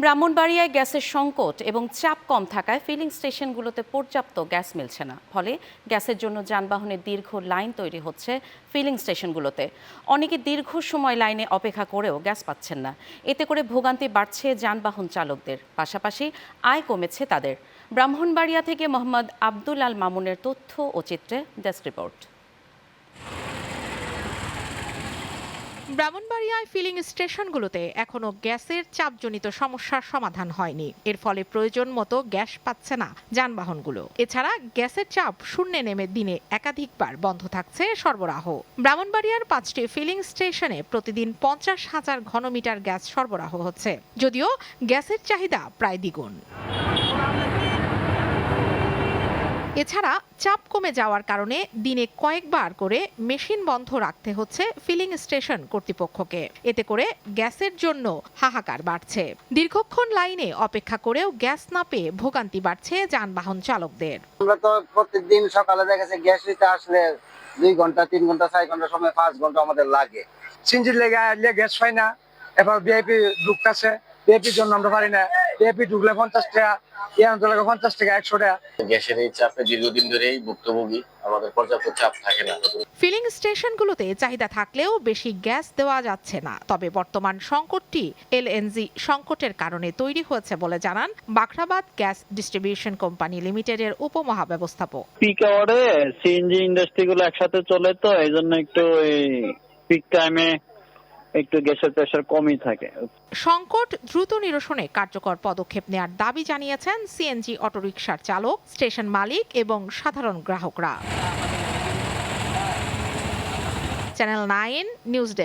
ব্রাহ্মণবাড়িয়ায় গ্যাসের সংকট এবং চাপ কম থাকায় ফিলিং স্টেশনগুলোতে পর্যাপ্ত গ্যাস মিলছে না। ফলে গ্যাসের জন্য যানবাহনের দীর্ঘ লাইন তৈরি হচ্ছে ফিলিং স্টেশনগুলোতে। অনেকে দীর্ঘ সময় লাইনে অপেক্ষা করেও গ্যাস পাচ্ছেন না। এতে করে ভোগান্তি বাড়ছে যানবাহন চালকদের, পাশাপাশি আয় কমেছে তাদের। ব্রাহ্মণবাড়িয়া থেকে মোহাম্মদ আব্দুল আল মামুনের তথ্য ও চিত্রে ডেস্ক রিপোর্ট। ব্রাহ্মণবাড়িয়ায় ফিলিং স্টেশনগুলোতে এখনো গ্যাসের চাপজনিত সমস্যার সমাধান হয়নি। এর ফলে প্রয়োজন মতো গ্যাস পাচ্ছে না যানবাহনগুলো। এছাড়া গ্যাসের চাপ শূন্যে নেমে দিনে একাধিকবার বন্ধ থাকছে সরবরাহ। ব্রাহ্মণবাড়িয়ার 5টি ফিলিং স্টেশনে প্রতিদিন 50,000 ঘনমিটার গ্যাস সরবরাহ হচ্ছে, যদিও গ্যাসের চাহিদা প্রায় দ্বিগুণ। এছাড়া চাপ কমে যাওয়ার কারণে দিনে কয়েকবার করে মেশিন বন্ধ রাখতে হচ্ছে ফিলিং স্টেশন কর্তৃপক্ষকে। এতে করে গ্যাসের জন্য হাহাকার বাড়ছে। দীর্ঘক্ষণ লাইনে অপেক্ষা করেও গ্যাস না পেয়ে ভোগান্তি বাড়ছে যানবাহন চালকদের। আমরা তো প্রত্যেকদিন সকালে দেখা যাচ্ছে গ্যাস নিতে আসলে 2 ঘন্টা 3 ঘন্টা 4 ঘন্টা সময় 5 ঘন্টা আমাদের লাগে। সিনজির লেগে আসলে গ্যাস পাই না। এবার ভিআইপি ঢুকতেছে, ভিআইপির জন্য আমরা পারি না। ভিআইপি ঢুকলে 50 টাকা, ইয়ান্ত লাগে 50 টাকা 100 টাকা। গ্যাসের এই চাপে দীর্ঘদিন ধরেই ভুক্তভোগী, আমাদের পর্যাপ্ত চাপ থাকে না। ফিলিং স্টেশনগুলোতে চাহিদা থাকলেও বেশি গ্যাস দেওয়া যাচ্ছে না। তবে বর্তমান সংকটটি এলএনজি সংকটের কারণে তৈরি হয়েছে বলে জানান বাখরাবাদ গ্যাস ডিস্ট্রিবিউশন কোম্পানি লিমিটেডের উপমহাব্যবস্থাপক। পিক আওয়ারে সিএনজি ইন্ডাস্ট্রিগুলো একসাথে চলে, তো এই জন্য একটু পিক টাইমে একটু গ্যাসের প্রেসার কমই থাকে। সংকট দ্রুত নিরসনে কার্যকর পদক্ষেপ নেওয়ার দাবি জানিয়েছেন সিএনজি অটোরিকশার চালক, স্টেশন মালিক এবং সাধারণ গ্রাহকরা। Channel 9 news desk.